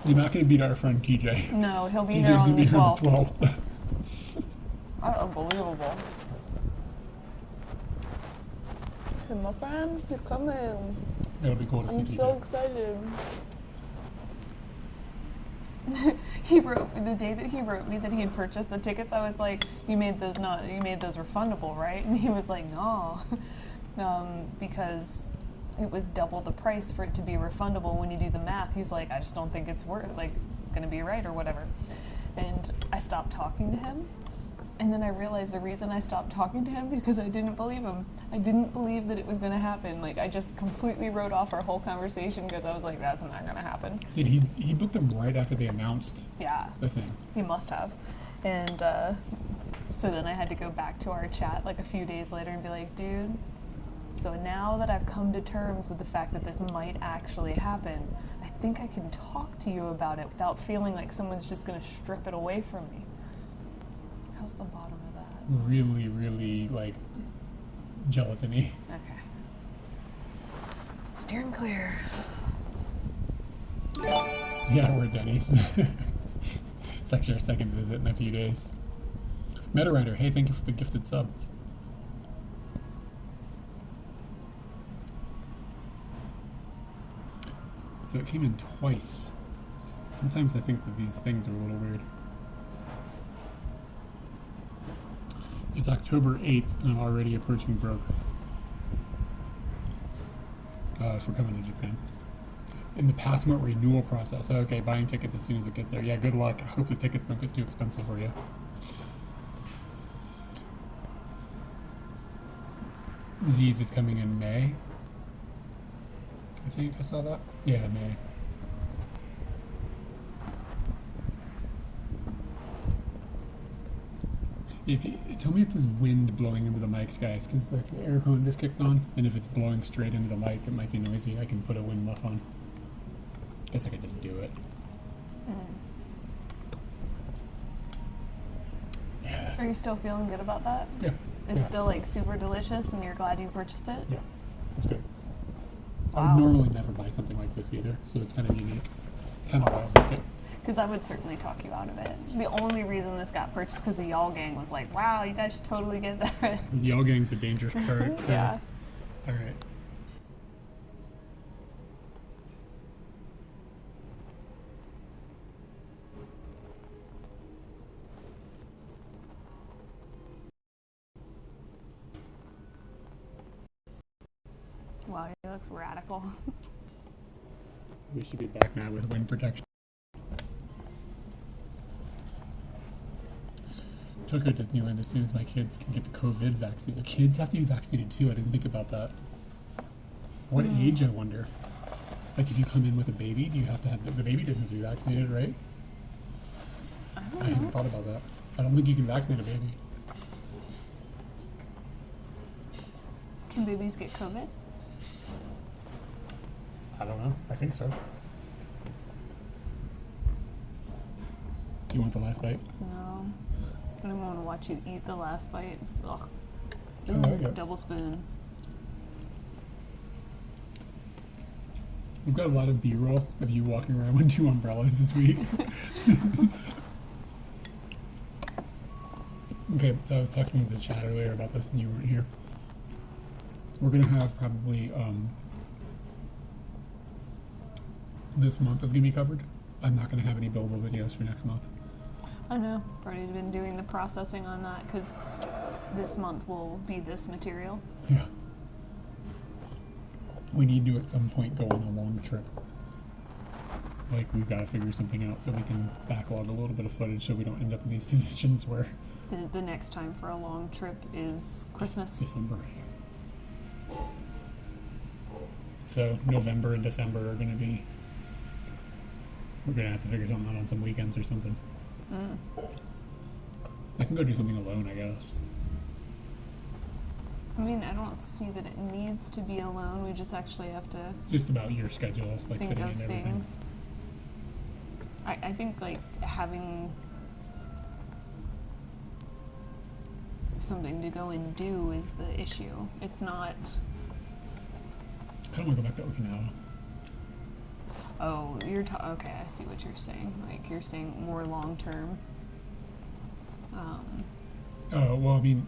You're not going to beat our friend TJ. No, he'll be TJ's here going on to be the here on the 12th. 12th. That's unbelievable. Hey, my friend, you're coming. It'll be cool to see I'm TJ. so excited. He wrote the day that he wrote me that he had purchased the tickets. I was like, "You made those refundable, right?" And he was like, "No, because it was double the price for it to be refundable when you do the math." He's like, "I just don't think it's going to be right or whatever." And I stopped talking to him. And then I realized the reason I stopped talking to him because I didn't believe him. I didn't believe that it was going to happen. Like, I just completely wrote off our whole conversation because I was like, that's not going to happen. Did he booked them right after they announced the thing? He must have. And so then I had to go back to our chat like a few days later and be like, dude, so now that I've come to terms with the fact that this might actually happen, I think I can talk to you about it without feeling like someone's just going to strip it away from me. How's the bottom of that? Really, really, like, gelatiny. Okay. Steering clear. Yeah, we're at Denny's. It's actually our second visit in a few days. Meta Rider, hey, thank you for the gifted sub. So it came in twice. Sometimes I think that these things are a little weird. It's October 8th and I'm already approaching broke for coming to Japan. In the passport renewal process. Okay, buying tickets as soon as it gets there. Yeah, good luck. I hope the tickets don't get too expensive for you. Z's is coming in May. I think I saw that. Yeah, May. Tell me if there's wind blowing into the mics, guys, because the air con just kicked on, and if it's blowing straight into the mic, it might be noisy. I can put a wind muff on. Guess I could just do it. Yeah. Are you still feeling good about that? Yeah. It's still like super delicious, and you're glad you purchased it. Yeah, it's good. Wow. I would normally never buy something like this either, so it's kind of unique. It's kind of wild. Okay. Because I would certainly talk you out of it. The only reason this got purchased because the Y'all Gang was like, wow, you guys should totally get that. Y'all Gang's a dangerous card. Yeah. All right. Wow, he looks radical. We should be back now with wind protection. Took her to Disneyland as soon as my kids can get the COVID vaccine. The kids have to be vaccinated too. I didn't think about that. What age, I wonder? Like, if you come in with a baby, do you have to have the baby doesn't have to be vaccinated, right? I hadn't thought about that. I don't think you can vaccinate a baby. Can babies get COVID? I don't know. I think so. Do you want the last bite? No. I don't want to watch you eat the last bite. Ugh. I like it. Double spoon. We've got a lot of B-roll of you walking around with 2 umbrellas this week. Okay, so I was talking to the chat earlier about this and you weren't here. We're going to have probably, this month is going to be covered. I'm not going to have any billable videos for next month. I know. I've already been doing the processing on that because this month will be this material. Yeah. We need to at some point go on a long trip. Like, we've got to figure something out so we can backlog a little bit of footage so we don't end up in these positions where... The next time for a long trip is Christmas. December. So November and December are going to be... We're going to have to figure something out on some weekends or something. I can go do something alone, I guess. I mean, I don't see that it needs to be alone. We just actually have to Just about your schedule, like think fitting of in everything. things. I think like having something to go and do is the issue. It's not, I don't want to go back to Okinawa. oh, okay, I see what you're saying. Like, you're saying more long term. Oh, well, I mean,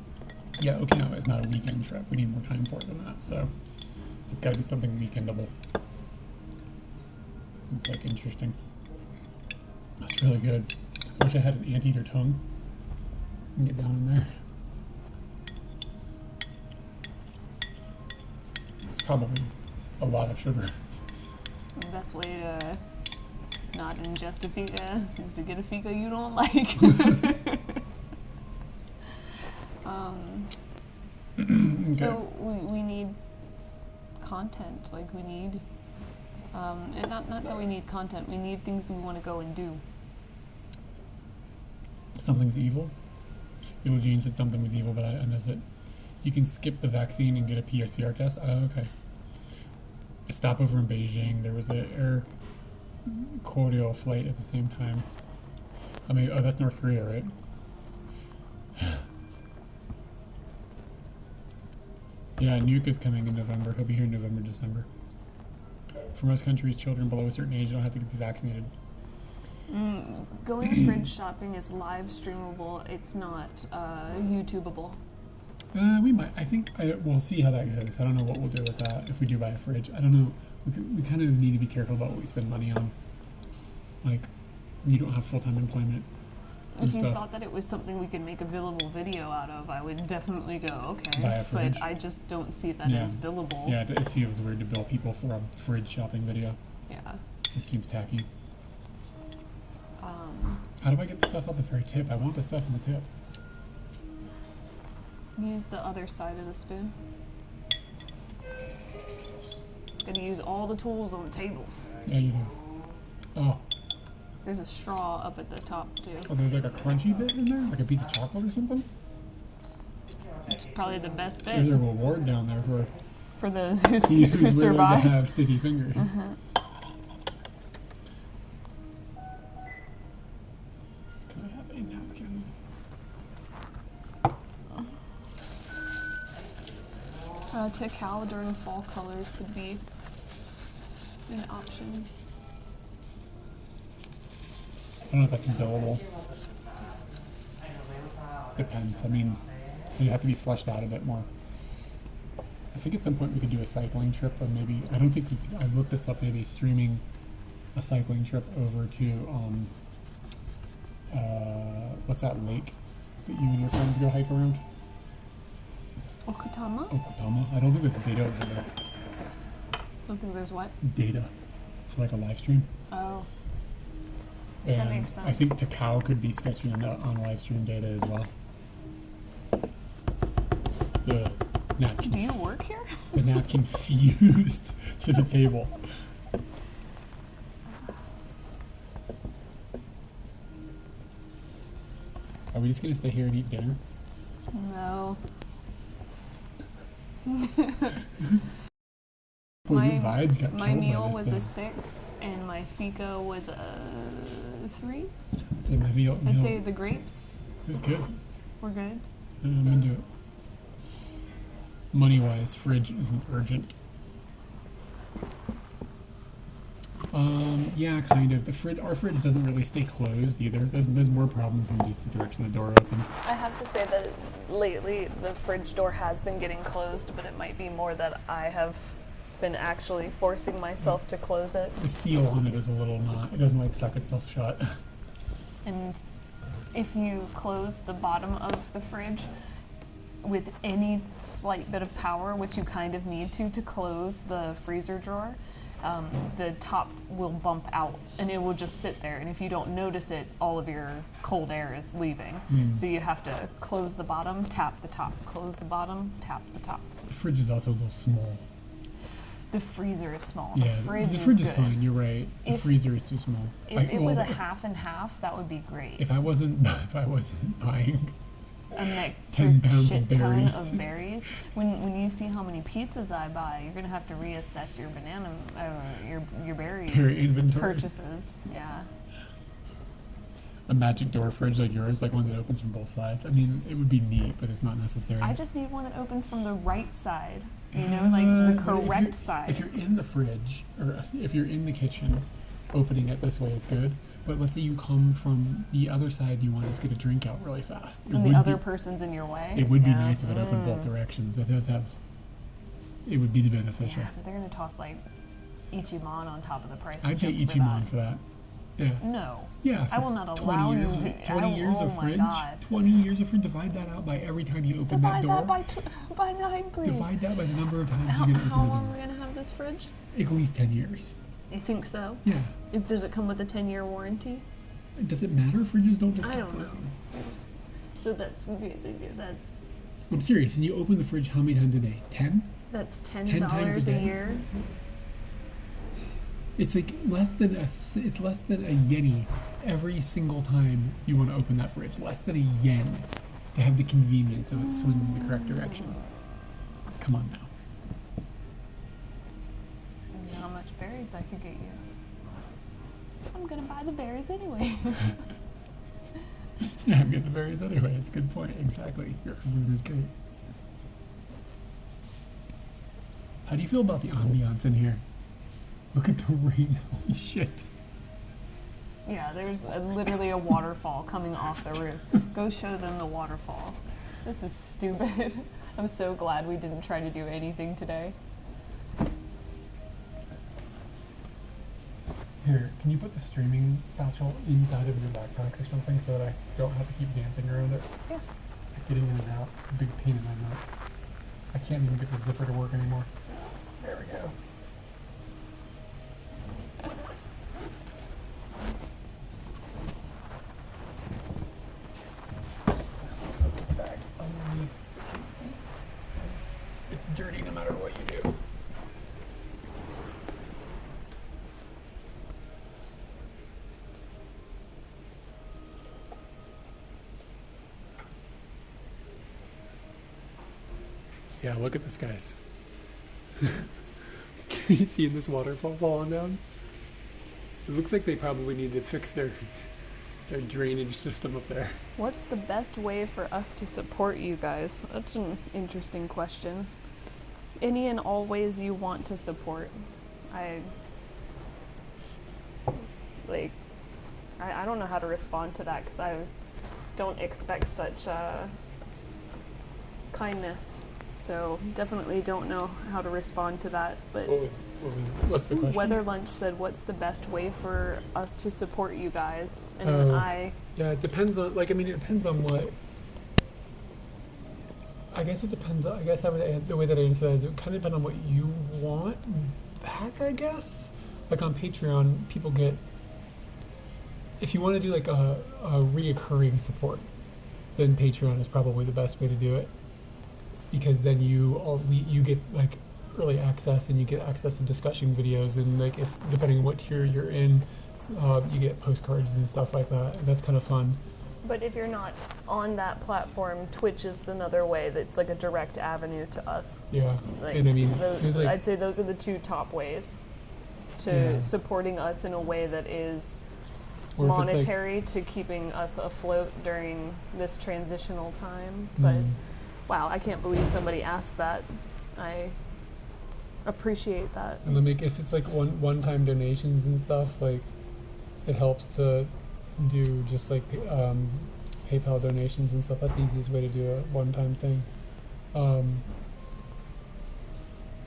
yeah, Okinawa is not a weekend trip. We need more time for it than that, so it's got to be something weekendable. It's, like, interesting. That's really good. I wish I had an anteater tongue. I can get down in there. It's probably a lot of sugar. The best way to not ingest a fika is to get a fika you don't like. Okay. So we need content. Like, we need, and not that we need content. We need things we want to go and do. Something's evil. Billie Jean said something was evil, but I missed it. You can skip the vaccine and get a PCR test. Oh, okay. A stopover in Beijing. There was an air Koryo flight at the same time. I mean, oh, that's North Korea, right? Yeah, Nuke is coming in November. He'll be here in November, December. For most countries, children below a certain age don't have to be vaccinated. Going fridge shopping is live streamable. It's not YouTubeable. We might. I think we'll see how that goes. I don't know what we'll do with that if we do buy a fridge. I don't know. We kind of need to be careful about what we spend money on. Like, you don't have full-time employment. If you thought that it was something we could make a billable video out of, I would definitely go, okay. Buy a fridge. But I just don't see that as billable. Yeah, it feels weird to bill people for a fridge shopping video. Yeah. It seems tacky. How do I get the stuff out the very tip? I want the stuff on the tip. Use the other side of the spoon. Gotta use all the tools on the table. Yeah, you do. Oh. There's a straw up at the top, too. Oh, there's like a crunchy bit in there? Like a piece of chocolate or something? It's probably the best bit. There's a reward down there for those who who's willing survived. to have sticky fingers. Can I have a napkin? Cacao during fall colors could be an option. I don't know if that's billable. Depends. I mean, you have to be fleshed out a bit more. I think at some point we could do a cycling trip, or maybe, I don't think we could, I've looked this up, maybe streaming a cycling trip over to, what's that lake that you and your friends go hike around? Okutama? Okutama? I don't think there's data over there. I don't think there's what? Data. For like a live stream. Oh. And That makes sense. I think Takao could be sketchy on live stream data as well. The napkin. Do you work here? The napkin fused to the table. Are we just gonna stay here and eat dinner? No. Boy, your vibes got My killed by meal this was a thing. 6, and my fika was a 3. I'd say my meal I'd say the grapes was good. were good. I'm into it. Money-wise, fridge isn't urgent. Yeah, kind of. Our fridge doesn't really stay closed either. There's more problems than just the direction the door opens. I have to say that lately the fridge door has been getting closed, but it might be more that I have been actually forcing myself to close it. The seal on it is a little not. It doesn't like suck itself shut. And if you close the bottom of the fridge with any slight bit of power, which you kind of need to close the freezer drawer, the top will bump out and it will just sit there. And if you don't notice it, all of your cold air is leaving. So you have to close the bottom, tap the top, close the bottom, tap the top. The fridge is also a little small. The freezer is small. Yeah, the fridge is good. fine. You're right. The freezer is too small. If it was a half and half, that would be great. If I wasn't buying A 10 pounds shit of ton berries. of berries. When you see how many pizzas I buy, you're gonna have to reassess your banana, your berry Berry inventory. purchases. Yeah. A magic door fridge like yours, like one that opens from both sides. I mean, it would be neat, but it's not necessary. I just need one that opens from the right side. You know, like the But if correct you're- side. If you're in the fridge, or if you're in the kitchen, opening it this way is good. But let's say you come from the other side, you want to just get a drink out really fast. and the other person's in your way. It would be Yeah. nice if it opened both directions. It does have. It would be the beneficial. Yeah, but they're gonna toss like Ichiban on top of the price. I'd pay just for Ichiban that. for that. Yeah. No. Yeah. I for will not 20 allow years, you to. 20 years oh of my fridge. God. 20 years of fridge. Divide that out by every time you open that Divide door. that by 9, please. Divide that by the number of times How, you're going to how open the long door. are we gonna have this fridge? At least 10 years. You think so? Yeah. Does it come with a 10-year warranty? Does it matter? Fridges don't just I stop don't know. working. So that's I'm serious. And you open the fridge how many times a day? 10? that's times $10 a a day? year. It's like less than a yenny every single time you want to open that fridge. Less than a yen to have the convenience of it swinging in the correct direction. Come on now. I don't know how much berries I could get you. I'm gonna buy the berries anyway. Yeah, I'm getting the berries anyway. It's a good point. Exactly. Your argument is great. How do you feel about the ambiance in here? Look at the rain. Holy shit. Yeah, there's literally a waterfall coming off the roof. Go show them the waterfall. This is stupid. I'm so glad we didn't try to do anything today. Here, can you put the streaming satchel inside of your backpack or something so that I don't have to keep dancing around it? Yeah. Getting in and out. It's a big pain in my nuts. I can't even get the zipper to work anymore. There we go. Put this bag underneath the sink. It's dirty no matter what you do. Yeah, look at this, guys. Can you see this waterfall falling down? It looks like they probably need to fix their drainage system up there. What's the best way for us to support you guys? That's an interesting question. Any and all ways you want to support. I don't know how to respond to that because I don't expect such kindness. So definitely don't know how to respond to that. But What's the question? Weather Lunch said, "What's the best way for us to support you guys?" And Yeah, it depends on, it depends on what. I guess it depends. I guess the way that I answer that is it kind of depends on what you want back, I guess. Like on Patreon, people get, if you want to do like a reoccurring support, then Patreon is probably the best way to do it. Because then you get like early access and you get access to discussion videos, and like if depending on what tier you're in, you get postcards and stuff like that, and that's kind of fun. But if you're not on that platform, Twitch is another way that's like a direct avenue to us. Yeah, Like, and I mean, there's like, I'd say those are the two top ways to Yeah. supporting us in a way that is or if it's like- monetary to keeping us afloat during this transitional time. But wow, I can't believe somebody asked that. I appreciate that. and then if it's like one-time donations and stuff, like it helps to do just like PayPal donations and stuff. That's the easiest way to do a one-time thing.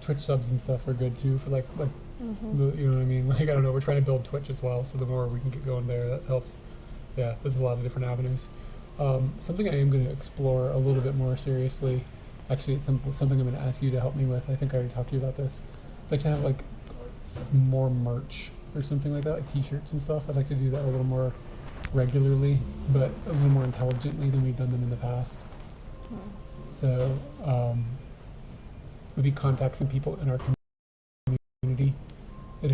Twitch subs and stuff are good too for like Mm-hmm. you know what I mean? Like I don't know, we're trying to build Twitch as well, so the more we can get going there, that helps. Yeah, there's a lot of different avenues. Something I am going to explore a little bit more seriously. Actually, it's something I'm going to ask you to help me with. I think I already talked to you about this. I'd like to have like more merch or something like that, like T-shirts and stuff. I'd like to do that a little more regularly, but a little more intelligently than we've done them in the past. So maybe contact some people in our community that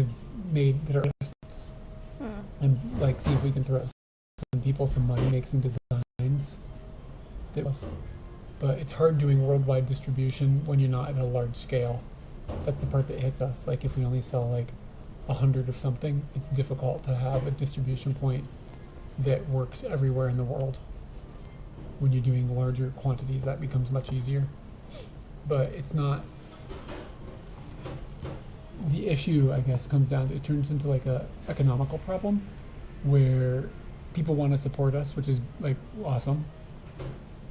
are artists, and like see if we can throw some people some money, make some designs. But it's hard doing worldwide distribution when you're not at a large scale. That's the part that hits us. Like if we only sell like 100 of something, it's difficult to have a distribution point that works everywhere in the world. When you're doing larger quantities, that becomes much easier. But it's not. The issue, I guess, comes down to, it turns into like a economical problem where people want to support us, which is like awesome.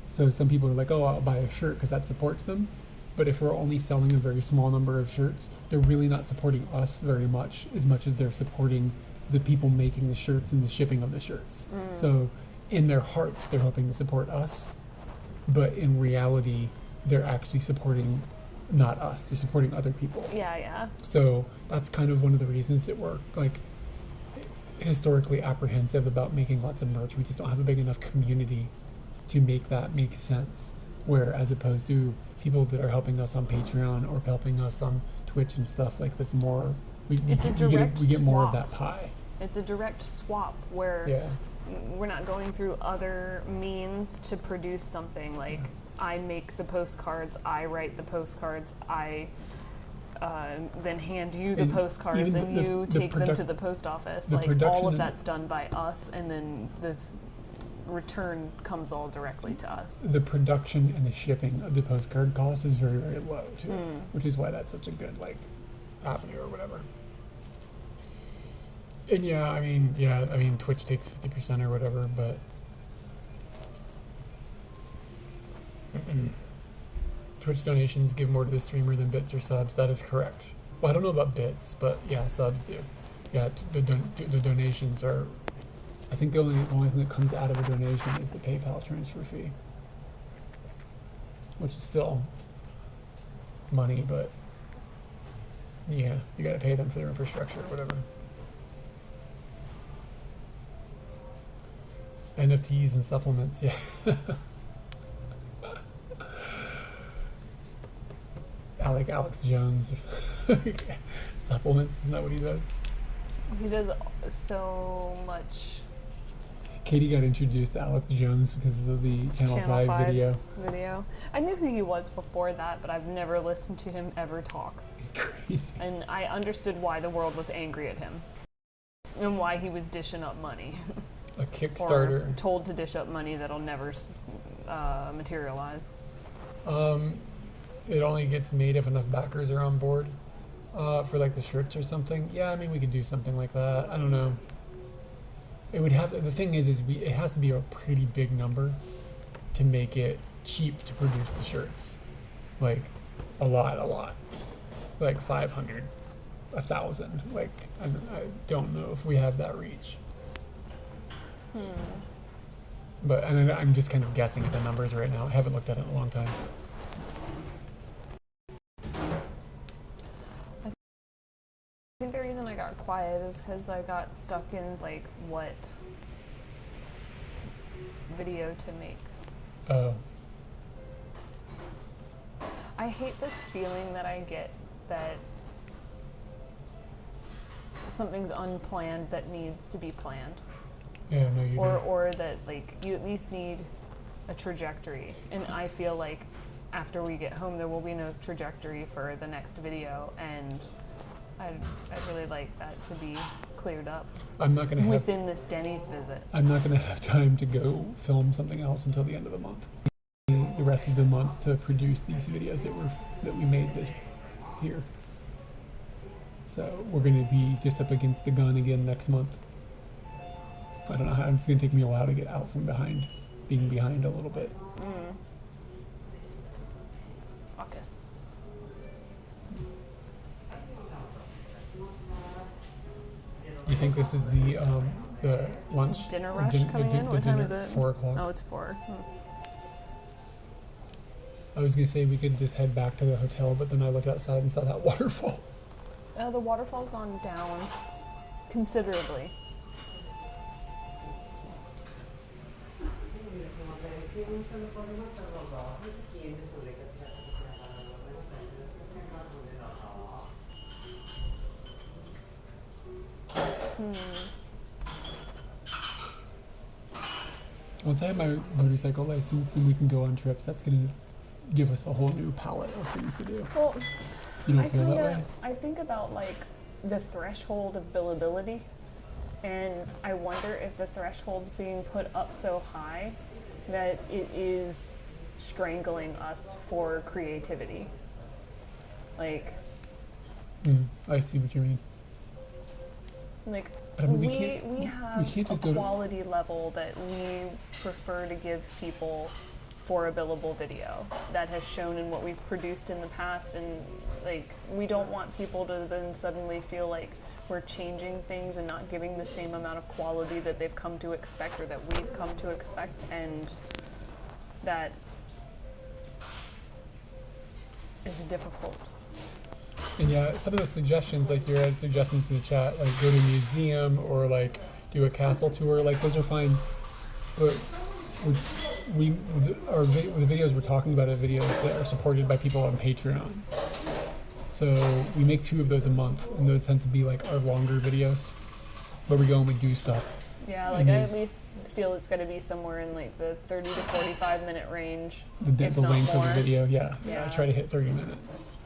So some people are like, oh, I'll buy a shirt because that supports them. But if we're only selling a very small number of shirts, they're really not supporting us very much as they're supporting the people making the shirts and the shipping of the shirts. So in their hearts, they're hoping to support us. But in reality, they're actually supporting not us. They're supporting other people. Yeah. So that's kind of one of the reasons that we're like historically apprehensive about making lots of merch. We just don't have a big enough community to make that make sense. Where as opposed to people that are helping us on Patreon or helping us on Twitch and stuff, like that's more, we get more of that pie. It's a direct swap where we're not going through other means to produce something. Like I make the postcards, I write the postcards, I then hand you the postcards, and you take them to the post office. Like all of that's done by us, and then the return comes all directly to us. The production and the shipping of the postcard cost is very, very low too, which is why that's such a good like avenue or whatever. And I mean Twitch takes 50% or whatever, but Twitch donations give more to the streamer than bits or subs. That is correct. Well, I don't know about bits, but yeah, subs do. Yeah, the donations are. I think the only thing that comes out of a donation is the PayPal transfer fee, which is still money, but yeah, you got to pay them for their infrastructure or whatever. NFTs and supplements, yeah. Like Alex Jones. Supplements, isn't that what he does? He does so much. Katie got introduced to Alex Jones because of the Channel 5 video. I knew who he was before that, but I've never listened to him ever talk. He's crazy. And I understood why the world was angry at him and why he was dishing up money. A Kickstarter. Or told to dish up money that'll never materialize. It only gets made if enough backers are on board for like the shirts or something. Yeah, I mean we could do something like that. I don't know. It would have to, the thing is it has to be a pretty big number to make it cheap to produce the shirts. Like a lot. Like 500, 1,000. Like I don't know if we have that reach. But I'm just kind of guessing at the numbers right now. I haven't looked at it in a long time. I think the reason I got quiet is because I got stuck in like what video to make. Oh. I hate this feeling that I get that something's unplanned that needs to be planned. Yeah, no, you don't. Or that like you at least need a trajectory. And I feel like after we get home there will be no trajectory for the next video, and I'd really like that to be cleared up. I'm not gonna within this Denny's visit. I'm not gonna have time to go film something else until the end of the month. The rest of the month to produce these videos that we made this here. So we're gonna be just up against the gun again next month. I don't know how it's gonna take me a while to get out from being behind a little bit. Focus. You think this is the lunch? Dinner rush coming in? What time is it? 4 o'clock. Oh, it's 4. I was going to say we could just head back to the hotel, but then I looked outside and saw that waterfall. The waterfall's gone down considerably. Once I have my motorcycle license and we can go on trips, that's going to give us a whole new palette of things to do. Well, You don't feel that way? I think about like the threshold of billability, and I wonder if the threshold's being put up so high that it is strangling us for creativity. Like, I see what you mean. like I mean, we have can't a just go to- quality level that we prefer to give people for a billable video that has shown in what we've produced in the past, and like we don't want people to then suddenly feel like we're changing things and not giving the same amount of quality that they've come to expect or that we've come to expect, and that is difficult. And yeah, some of the suggestions, like you had suggestions in the chat, like go to a museum or like do a castle tour, like those are fine. But the videos we're talking about are videos that are supported by people on Patreon. So we make 2 of those a month, and those tend to be like our longer videos where we go and we do stuff. Yeah, like I at least feel it's going to be somewhere in like the 30 to 45 minute range. The if not length more. of the video, yeah. Yeah. I try to hit 30 minutes.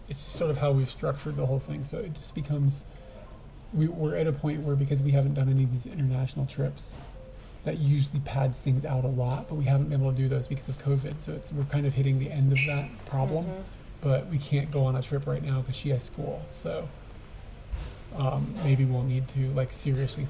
It's sort of how we've structured the whole thing, so it just becomes, we're at a point where, because we haven't done any of these international trips, that usually pads things out a lot, but we haven't been able to do those because of COVID, so we're kind of hitting the end of that problem, but we can't go on a trip right now because she has school, so maybe we'll need to like seriously